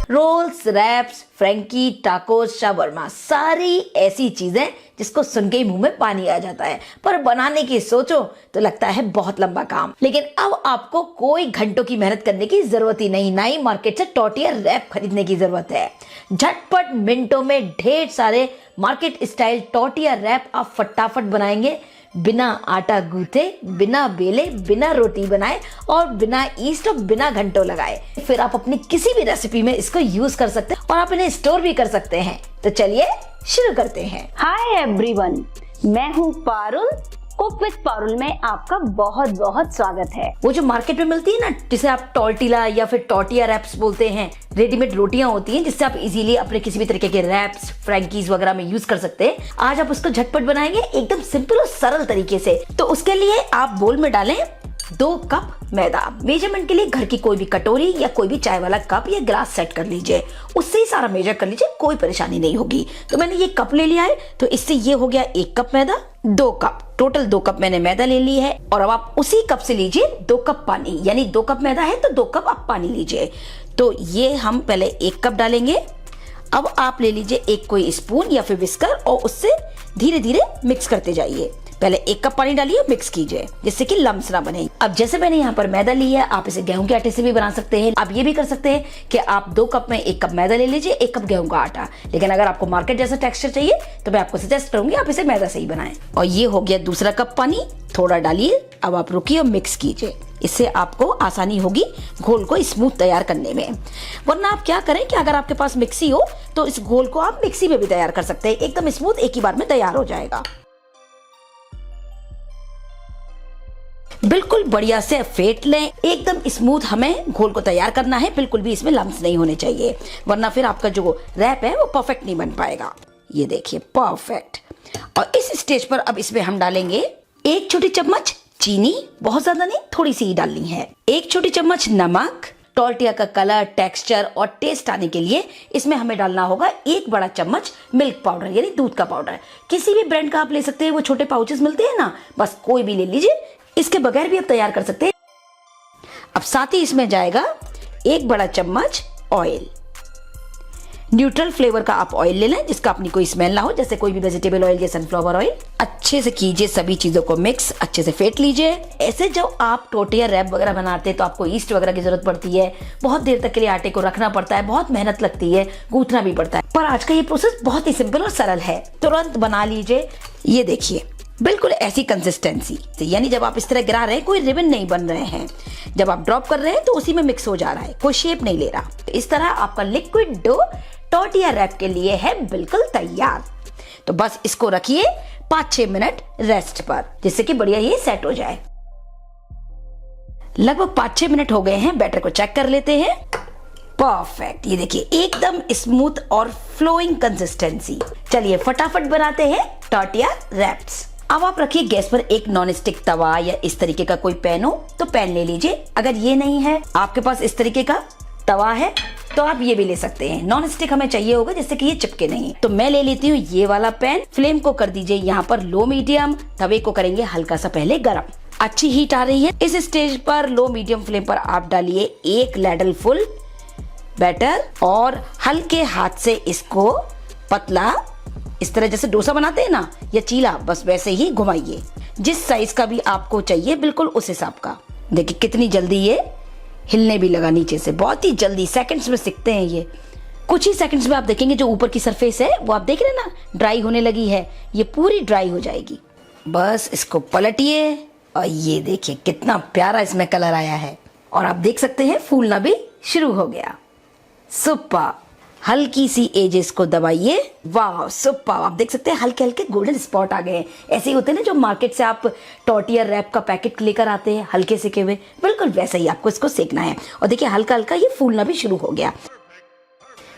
Roles, wraps, frankie, tacos, shawarma, सारी ऐसी चीजें जिसको सुन के ही मुंह में पानी आ जाता है, पर बनाने की सोचो तो लगता है बहुत लंबा काम। लेकिन अब आपको कोई घंटों की मेहनत करने की जरूरत ही नहीं, ना ही मार्केट से टॉर्टिया रैप खरीदने की जरूरत है। झटपट मिनटों में ढेर सारे मार्केट स्टाइल टॉर्टिया रैप आप फटाफट बनाएंगे, बिना आटा गूंथे, बिना बेले, बिना रोटी बनाए और बिना ईस्ट और बिना घंटों लगाए। फिर आप अपनी किसी भी रेसिपी में इसको यूज कर सकते हैं और आप इन्हें स्टोर भी कर सकते हैं। तो चलिए शुरू करते हैं। हाय एवरीवन, मैं हूँ पारुल। कुक विद पारुल में आपका बहुत बहुत स्वागत है। वो जो मार्केट में मिलती है ना, जिसे आप टॉर्टिला या फिर टॉर्टिया रैप्स बोलते हैं, रेडीमेड रोटियां होती हैं जिससे आप इजीली अपने किसी भी तरीके के रैप्स, फ्रैंकीज वगैरह में यूज कर सकते हैं। आज आप उसको झटपट बनाएंगे एकदम सिंपल और सरल तरीके से। तो उसके लिए आप बोल में डालें 2 कप मैदा। मेजरमेंट के लिए घर की कोई भी कटोरी या कोई भी चाय वाला कप या ग्लास सेट कर लीजिए, उससे ही सारा मेजर कर लीजिए, कोई परेशानी नहीं होगी। तो मैंने ये कप ले लिया है, तो इससे ये हो गया 1 कप मैदा, 2 कप टोटल 2 कप मैंने मैदा ले ली है। और अब आप उसी कप से लीजिए 2 कप पानी, यानी 2 कप मैदा है तो 2 कप आप पानी लीजिए। तो ये हम पहले 1 कप डालेंगे। अब आप ले लीजिए एक कोई स्पून या फिर विस्कर और उससे धीरे धीरे मिक्स करते जाइए। पहले 1 कप पानी डालिए, मिक्स कीजिए जिससे कि लम्स ना बने। अब जैसे मैंने यहाँ पर मैदा लिया है, आप इसे गेहूं के आटे से भी बना सकते हैं। आप ये भी कर सकते हैं कि आप 2 कप में 1 कप मैदा ले लीजिए, 1 कप गेहूं का आटा। लेकिन अगर आपको मार्केट जैसा टेक्सचर चाहिए तो मैं आपको सजेस्ट करूंगी आप इसे मैदा से ही बनाएं। और ये हो गया दूसरा कप पानी, थोड़ा डालिए। अब आप रुकिए और मिक्स कीजिए, इससे आपको आसानी होगी घोल को स्मूथ तैयार करने में। वरना आप क्या करें कि अगर आपके पास मिक्सी हो तो इस घोल को आप मिक्सी में भी तैयार कर सकते हैं, एकदम स्मूथ एक ही बार में तैयार हो जाएगा। बिल्कुल बढ़िया से फेंट लें, एकदम स्मूथ हमें घोल को तैयार करना है, बिल्कुल भी इसमें लम्स नहीं होने चाहिए, वरना फिर आपका जो रैप है वो परफेक्ट नहीं बन पाएगा। ये देखिए परफेक्ट। और इस स्टेज पर अब इसमें हम डालेंगे 1 छोटी चम्मच चीनी, बहुत ज्यादा नहीं, थोड़ी सी ही डालनी है। 1 छोटी चम्मच नमक। टॉर्टिया का कलर, टेक्सचर और टेस्ट आने के लिए इसमें हमें डालना होगा 1 बड़ा चम्मच मिल्क पाउडर, यानी दूध का पाउडर। किसी भी ब्रांड का आप ले सकते हैं, वो छोटे पाउचेस मिलते हैं ना, बस कोई भी ले लीजिए, इसके बगैर भी आप तैयार कर सकते हैं। अब साथ ही इसमें जाएगा 1 बड़ा चम्मच ऑयल। न्यूट्रल फ्लेवर का आप ऑयल ले लें जिसका अपनी कोई स्मेल ना हो, जैसे कोई भी वेजिटेबल ऑयल या सनफ्लावर ऑयल। अच्छे से कीजिए, सभी चीजों को मिक्स अच्छे से फेंट लीजिए। ऐसे जब आप टॉर्टिया रैप वगैरह बनाते हैं तो आपको ईस्ट वगैरह की जरूरत पड़ती है, बहुत देर तक के लिए आटे को रखना पड़ता है, बहुत मेहनत लगती है, गूंथना भी पड़ता है। पर आज का ये प्रोसेस बहुत ही सिंपल और सरल है, तुरंत बना लीजिए। ये देखिए बिल्कुल ऐसी कंसिस्टेंसी, यानी जब आप इस तरह गिरा रहे हैं कोई रिबन नहीं बन रहे हैं, जब आप ड्रॉप कर रहे हैं तो उसी में मिक्स हो जा रहा है, कोई शेप नहीं ले रहा। इस तरह आपका लिक्विड डो टॉर्टिया रैप के लिए है बिल्कुल तैयार। तो बस इसको रखिए 5-6 मिनट रेस्ट पर, जिससे कि बढ़िया ये सेट हो जाए। लगभग 5-6 मिनट हो गए हैं, बैटर को चेक कर लेते हैं। परफेक्ट, ये देखिए एकदम स्मूथ और फ्लोइंग कंसिस्टेंसी। चलिए फटाफट बनाते हैं टॉर्टिया रैप्स। अब आप रखिए गैस पर एक नॉन स्टिक तवा या इस तरीके का कोई पैन हो तो पैन ले लीजिए। अगर ये नहीं है आपके पास इस तरीके का तवा है तो आप ये भी ले सकते हैं। नॉन स्टिक हमें चाहिए होगा जिससे कि ये चिपके नहीं। तो मैं ले लेती हूँ ये वाला पैन। फ्लेम को कर दीजिए यहाँ पर लो मीडियम, तवे को करेंगे हल्का सा पहले गरम। अच्छी हीट आ रही है, इस स्टेज पर लो मीडियम फ्लेम पर आप डालिए 1 लैडल फुल बैटर और हल्के हाथ से इसको पतला, इस तरह जैसे डोसा बनाते हैं ना या चीला, बस वैसे ही घुमाइए। जिस साइज का भी आपको चाहिए बिल्कुल उस हिसाब का। देखिए कितनी जल्दी ये हिलने भी लगा नीचे से, बहुत ही जल्दी, सेकंड्स में सीखते हैं ये। कुछ ही सेकंड्स में आप देखेंगे जो ऊपर की सरफेस है वो आप देख रहे हैं ना, ड्राई होने लगी है, ये पूरी ड्राई हो जाएगी। बस इसको पलटिए और ये देखिए कितना प्यारा इसमें कलर आया है, और आप देख सकते हैं फूलना भी शुरू हो गया। सुपर, हल्की सी एजेस को दबाइए। वाह सुपर, आप देख सकते हैं हल्के हल्के गोल्डन स्पॉट आ गए हैं। ऐसे ही होते हैं ना जो मार्केट से आप टॉर्टिया रैप का पैकेट लेकर आते हैं हल्के सेके हुए, बिल्कुल वैसे ही आपको इसको सेकना है। और देखिए हल्का हल्का ये फूलना भी शुरू हो गया,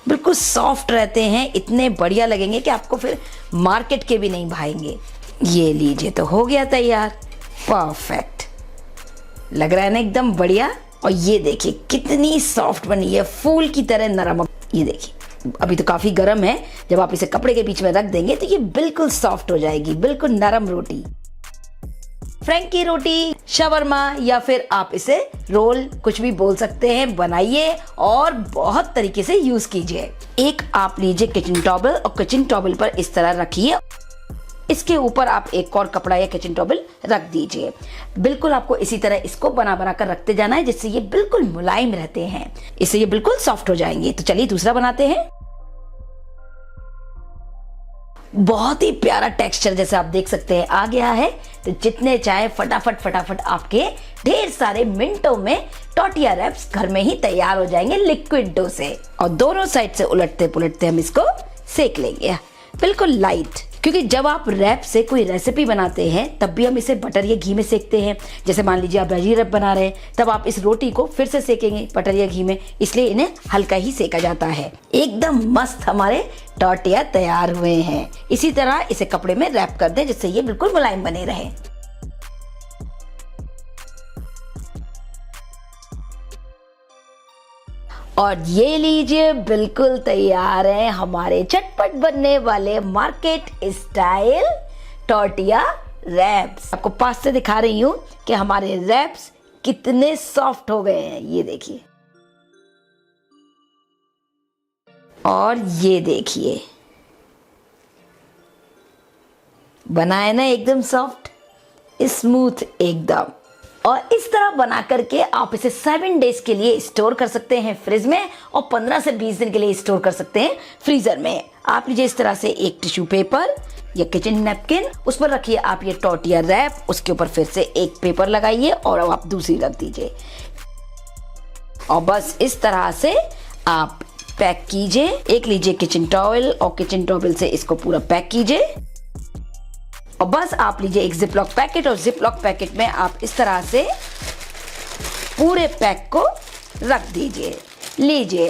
बिल्कुल सॉफ्ट रहते हैं, इतने बढ़िया लगेंगे कि आपको फिर मार्केट के भी नहीं भाएंगे। ये लीजिए तो हो गया तैयार। परफेक्ट लग रहा है ना, एकदम बढ़िया। और ये देखिए कितनी सॉफ्ट बनी है, फूल की तरह नरम। ये देखिए अभी तो काफी गर्म है, जब आप इसे कपड़े के बीच में रख देंगे तो ये बिल्कुल सॉफ्ट हो जाएगी, बिल्कुल नरम रोटी। फ्रैंकी रोटी, शवरमा या फिर आप इसे रोल कुछ भी बोल सकते हैं, बनाइए और बहुत तरीके से यूज कीजिए। एक आप लीजिए किचन टॉवल और किचन टॉवल पर इस तरह रखिए, इसके ऊपर आप एक और कपड़ा या किचन टॉवल रख दीजिए। बिल्कुल आपको इसी तरह इसको बना बना कर रखते जाना है, जिससे ये बिल्कुल मुलायम रहते हैं, इससे ये बिल्कुल सॉफ्ट हो जाएंगे। तो चलिए दूसरा बनाते हैं। बहुत ही प्यारा टेक्सचर जैसे आप देख सकते हैं आ गया है। तो जितने चाहे फटाफट आपके ढेर सारे मिनटों में टॉर्टिया रैप्स घर में ही तैयार हो जाएंगे लिक्विड डो से। और दोनों साइड से उलटते पुलटते हम इसको सेक लेंगे बिल्कुल लाइट, क्योंकि जब आप रैप से कोई रेसिपी बनाते हैं तब भी हम इसे बटर या घी में सेकते हैं। जैसे मान लीजिए आप वेजी रैप बना रहे हैं, तब आप इस रोटी को फिर से सेकेंगे बटर या घी में, इसलिए इन्हें हल्का ही सेका जाता है। एकदम मस्त हमारे टॉर्टिया तैयार हुए हैं। इसी तरह इसे कपड़े में रैप कर दें, जिससे ये बिल्कुल मुलायम बने रहे। और ये लीजिए बिल्कुल तैयार है हमारे झटपट बनने वाले मार्केट स्टाइल टॉर्टिया रैप्स। आपको पास से दिखा रही हूँ कि हमारे रैप्स कितने सॉफ्ट हो गए हैं, ये देखिए। और ये देखिए बनाए ना एकदम सॉफ्ट स्मूथ एकदम। और इस तरह बना करके आप इसे 7 डेज के लिए स्टोर कर सकते हैं फ्रिज में, और 15 से 20 दिन के लिए स्टोर कर सकते हैं फ्रीजर में। आप लीजिए इस तरह से एक टिश्यू पेपर या किचन नैपकिन, उस पर रखिए आप ये टॉर्टिया रैप, उसके ऊपर फिर से एक पेपर लगाइए और अब आप दूसरी रख दीजिए। और बस इस तरह से आप पैक कीजिए। एक लीजिए किचन टॉवल और किचन टॉवल से इसको पूरा पैक कीजिए। और बस आप लीजिए एक जिपलॉक पैकेट, और जिपलॉक पैकेट में आप इस तरह से पूरे पैक को रख दीजिए। लीजिए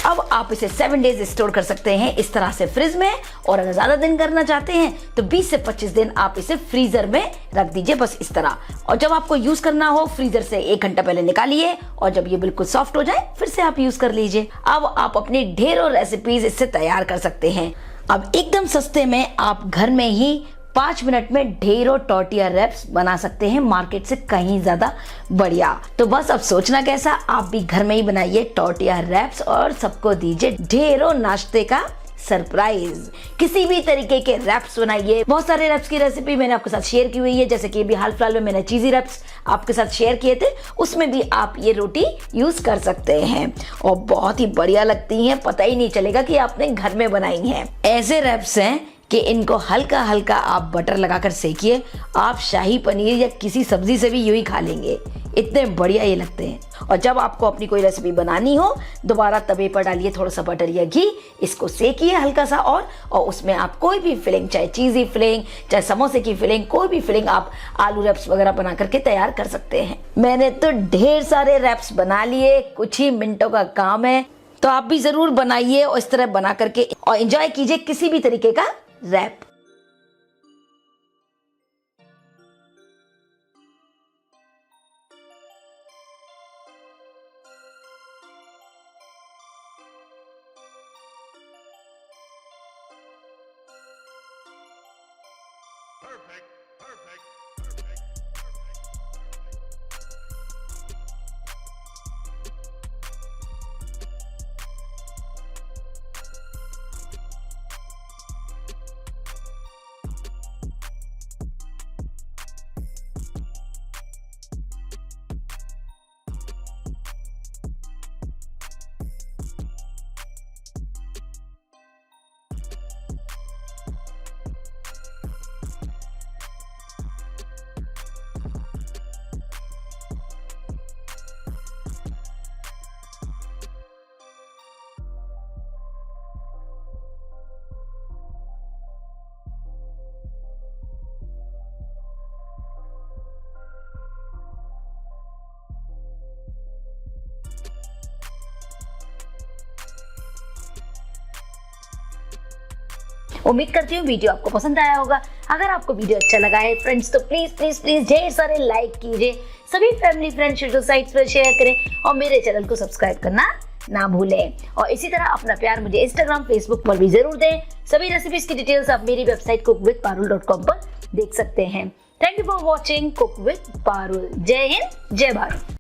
अब आप इसे 7 डेज स्टोर कर सकते हैं इस तरह से फ्रिज में, और अगर ज्यादा दिन करना चाहते हैं तो 20 से 25 दिन आप इसे फ्रीजर में रख दीजिए, बस इस तरह। और जब आपको यूज करना हो फ्रीजर से 1 घंटा पहले निकालिए, और जब ये बिल्कुल सॉफ्ट हो जाए फिर से आप यूज कर लीजिए। अब आप अपनी ढेरों रेसिपीज इससे तैयार कर सकते हैं। अब एकदम सस्ते में आप घर में ही 5 मिनट में ढेरों टॉर्टिया रैप्स बना सकते हैं, मार्केट से कहीं ज्यादा बढ़िया। तो बस अब सोचना कैसा, आप भी घर में ही बनाइए टॉर्टिया रैप्स और सबको दीजिए ढेरों नाश्ते का सरप्राइज। किसी भी तरीके के रैप्स बनाइए। बहुत सारे रैप्स की रेसिपी मैंने आपके साथ शेयर की हुई है, जैसे कि अभी हाल फिलहाल में मैंने चीजी रैप्स आपके साथ शेयर किए थे, उसमें भी आप ये रोटी यूज कर सकते हैं और बहुत ही बढ़िया लगती हैं, पता ही नहीं चलेगा कि आपने घर में बनाई हैं। ऐसे रैप्स हैं कि इनको हल्का हल्का आप बटर लगाकर सेकिए, आप शाही पनीर या किसी सब्जी से भी यूं ही खा लेंगे, इतने बढ़िया ये लगते हैं। और जब आपको अपनी कोई रेसिपी बनानी हो, दोबारा तवे पर डालिए थोड़ा सा बटर या घी, इसको सेकिए हल्का सा, और उसमें आप कोई भी फिलिंग, चाहे चीज़ी फिलिंग, चाहे समोसे की फिलिंग, कोई भी फिलिंग आप आलू रैप्स वगैरह बना करके तैयार कर सकते हैं। मैंने तो ढेर सारे रैप्स बना लिए, कुछ ही मिनटों का काम है, तो आप भी जरूर बनाइए और इस तरह बना करके और एंजॉय कीजिए किसी भी तरीके का रैप। उम्मीद करती हूँ वीडियो आपको पसंद आया होगा। अगर आपको वीडियो अच्छा लगा है फ्रेंड्स, तो प्लीज प्लीज प्लीज ढेर सारे लाइक कीजिए, सभी फैमिली फ्रेंड सोशल साइट्स पर शेयर करें और मेरे चैनल को सब्सक्राइब करना ना भूलें। और इसी तरह अपना प्यार मुझे इंस्टाग्राम, फेसबुक पर भी जरूर दें। सभी रेसिपीज की डिटेल्स आप मेरी वेबसाइट cookwithparul.com पर देख सकते हैं। Thank you for watching cook with Parul. जय हिंद, जय भारत।